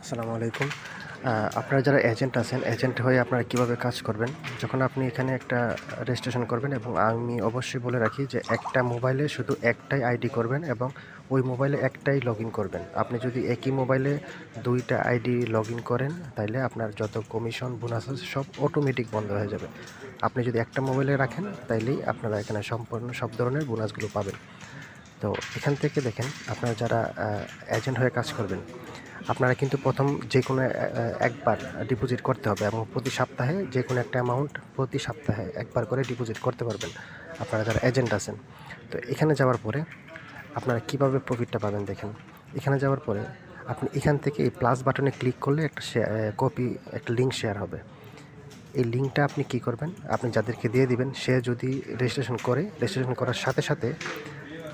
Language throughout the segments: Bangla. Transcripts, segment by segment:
আসসালামু আলাইকুম। আপনারা যারা এজেন্ট আছেন, এজেন্ট হয়ে আপনারা কীভাবে কাজ করবেন? যখন আপনি এখানে একটা রেজিস্ট্রেশন করবেন এবং আমি অবশ্যই বলে রাখি যে একটা মোবাইলে শুধু একটাই আইডি করবেন এবং ওই মোবাইলে একটাই লগইন করবেন। আপনি যদি একই মোবাইলে ২ টা আইডি লগইন করেন, তাইলে আপনার যত কমিশন, বোনাস আছে সব অটোমেটিক বন্ধ হয়ে যাবে। আপনি যদি একটা মোবাইলে রাখেন, তাইলেই আপনারা এখানে সম্পূর্ণ সব ধরনের বোনাসগুলো পাবেন। তো এখান থেকে দেখেন, আপনারা যারা এজেন্ট হয়ে কাজ করবেন, আপনারা কিন্তু প্রথম যে কোনো একবার ডিপোজিট করতে হবে এবং প্রতি সপ্তাহে যে কোনো একটা অ্যামাউন্ট প্রতি সপ্তাহে একবার করে ডিপোজিট করতে পারবেন আপনারা যারা এজেন্ট আছেন। তো এখানে যাওয়ার পরে আপনারা কীভাবে প্রফিটটা পাবেন দেখেন। এখানে যাওয়ার পরে আপনি এখান থেকে এই প্লাস বাটনে ক্লিক করলে একটা একটা লিঙ্ক শেয়ার হবে। এই লিঙ্কটা আপনি কী করবেন, আপনি যাদেরকে দিয়ে দিবেন, সে যদি রেজিস্ট্রেশন করার সাথে সাথে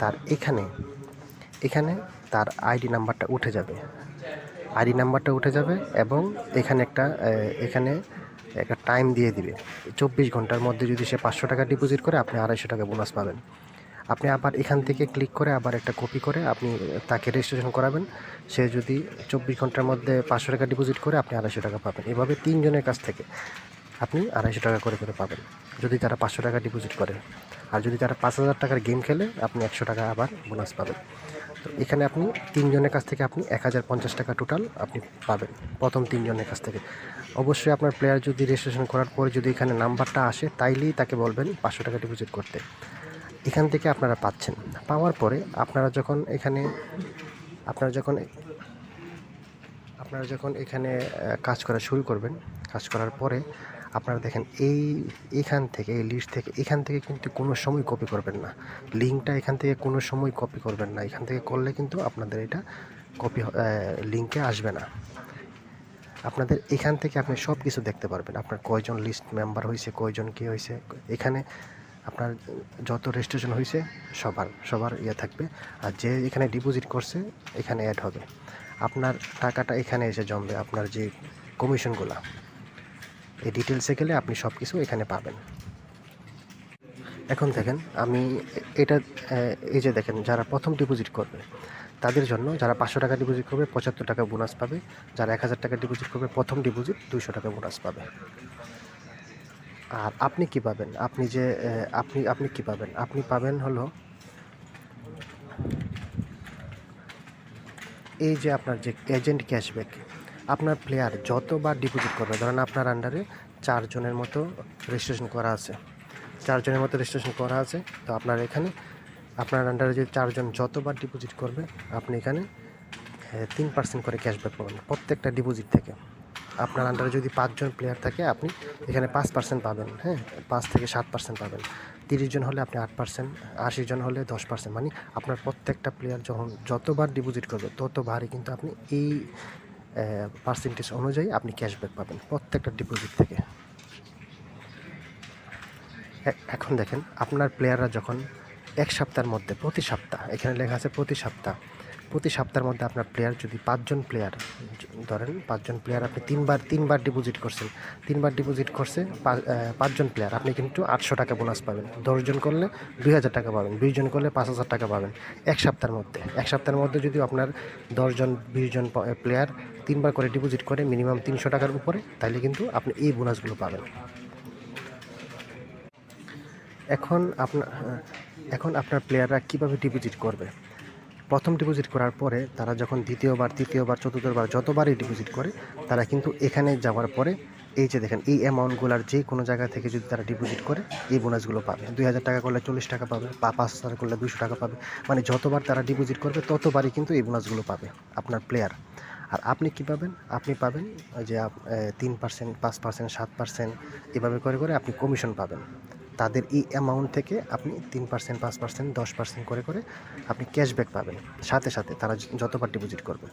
তার এখানে তার আইডি নাম্বারটা উঠে যাবে এবং এখানে একটা টাইম দিয়ে দিবে। ২৪ ঘন্টার মধ্যে যদি সে ৫০০ টাকা ডিপোজিট করে, আপনি ২৫০ টাকা বোনাস পাবেন। আপনি আবার এখান থেকে ক্লিক করে আবার একটা কপি করে আপনি তাকে রেজিস্ট্রেশন করাবেন। সে যদি ২৪ ঘন্টার মধ্যে ৫০০ টাকা ডিপোজিট করে, আপনি ২৫০ টাকা পাবেন। এভাবে ৩ জনের কাছ থেকে আপনি ২৫০ টাকা করে পাবেন, যদি তারা ৫০০ টাকা ডিপোজিট করে। আর যদি তারা ৫,০০০ টাকার গেম খেলে, আপনি ১০০ টাকা আবার বোনাস পাবেন। তো এখানে আপনি ৩ জনের কাছ থেকে আপনি ১,০৫০ টাকা টোটাল আপনি পাবেন প্রথম ৩ জনের কাছ থেকে। অবশ্যই আপনার প্লেয়ার যদি রেজিস্ট্রেশন করার পরে যদি এখানে নাম্বারটা আসে, তাইলেই তাকে বলবেন ৫০০ টাকা ডিপোজিট করতে। এখান থেকে আপনারা পাচ্ছেন। পাওয়ার পরে আপনারা যখন এখানে কাজ করা শুরু করবেন, কাজ করার পরে আপনারা দেখেন এই লিস্ট থেকে এখান থেকে কিন্তু কোনো সময় কপি করবেন না। লিঙ্কটা এখান থেকে কোনো সময় কপি করবেন না। এখান থেকে করলে কিন্তু আপনাদের এটা কপি লিঙ্কে আসবে না। আপনাদের এখান থেকে আপনি সব কিছু দেখতে পারবেন। আপনার কয়জন লিস্ট মেম্বার হয়েছে, কয়জন কী হয়েছে, এখানে আপনার যত রেজিস্ট্রেশন হয়েছে সবার থাকবে। আর যে এখানে ডিপোজিট করছে এখানে অ্যাড হবে। আপনার টাকাটা এখানে এসে জমবে। আপনার যে কমিশনগুলা, এই ডিটেলসে গেলে আপনি সব কিছু এখানে পাবেন। এখন দেখেন এই যে দেখেন, যারা প্রথম ডিপোজিট করবে তাদের জন্য, যারা ৫০০ টাকা ডিপোজিট করবে ৭৫ টাকা বোনাস পাবে। যারা ১,০০০ টাকা ডিপোজিট করবে প্রথম ডিপোজিট ২০০ টাকা বোনাস পাবে। আর আপনি কি পাবেন? আপনি পাবেন হলো এই যে আপনার যে এজেন্ট ক্যাশব্যাক। আপনার প্লেয়ার যতবার ডিপোজিট করবে, ধরেন আপনার আন্ডারে ৪ জনের মতো রেজিস্ট্রেশন করা আছে। তো আপনার আন্ডারে যদি ৪ জন যতবার ডিপোজিট করবে, আপনি এখানে ৩% করে ক্যাশব্যাক পাবেন প্রত্যেকটা ডিপোজিট থেকে। আপনার আন্ডারে যদি ৫ জন প্লেয়ার থাকে, আপনি এখানে ৫% পাবেন। ৫ থেকে ৭% পাবেন। ৩০ জন হলে আপনি ৮%, ৮০ জন হলে 10%। মানে আপনার প্রত্যেকটা প্লেয়ার যতবার ডিপোজিট করবে, ততবারই কিন্তু আপনি এই পার্সেন্টেজ অনুযায়ী আপনি ক্যাশব্যাক পাবেন প্রত্যেকটা ডিপোজিট থেকে। এখন দেখেন, আপনার প্লেয়াররা যখন ১ সপ্তাহের মধ্যে, প্রতি সপ্তাহ, এখানে লেখা আছে প্রতি সপ্তাহের মধ্যে আপনার প্লেয়ার যদি ৫ জন প্লেয়ার, ধরেন ৫ জন প্লেয়ার আপনি তিনবার ডিপোজিট করছেন। ৩বার ডিপোজিট করছে ৫ জন প্লেয়ার, আপনি কিন্তু ৮০০ টাকা বোনাস পাবেন। ১০ জন করলে ২,০০০ টাকা পাবেন। ২০ জন করলে ৫,০০০ টাকা পাবেন। এক সপ্তাহের মধ্যে যদি আপনার ১০ জন ২০ জন প্লেয়ার ৩বার করে ডিপোজিট করে মিনিমাম ৩০০ টাকার উপরে, তাহলে কিন্তু আপনি এই বোনাসগুলো পাবেন। এখন আপনার প্লেয়াররা কীভাবে ডিপোজিট করবে? প্রথম ডিপোজিট করার পরে তারা যখন দ্বিতীয়বার, তৃতীয়বার, চতুর্থবার যতবারই ডিপোজিট করে, তারা কিন্তু এখানে যাওয়ার পরে এই যে দেখেন, এই অ্যামাউন্টগুলোর যে কোনো জায়গা থেকে যদি তারা ডিপোজিট করে, এই বোনাসগুলো পাবে। ২,০০০ টাকা করলে ৪০ টাকা পাবে, ৫,০০০ করলে ২০০ টাকা পাবে। মানে যতবার তারা ডিপোজিট করবে, ততবারই কিন্তু এই বোনাসগুলো পাবে আপনার প্লেয়ার। আর আপনি কী পাবেন? আপনি পাবেন যে ৩%, 5%, 7%, এভাবে করে আপনি কমিশন পাবেন। তাদের এই অ্যামাউন্ট থেকে আপনি 3%, 5%, 10% করে আপনি ক্যাশব্যাক পাবেন সাথে তারা যতবার ডিপোজিট করবে।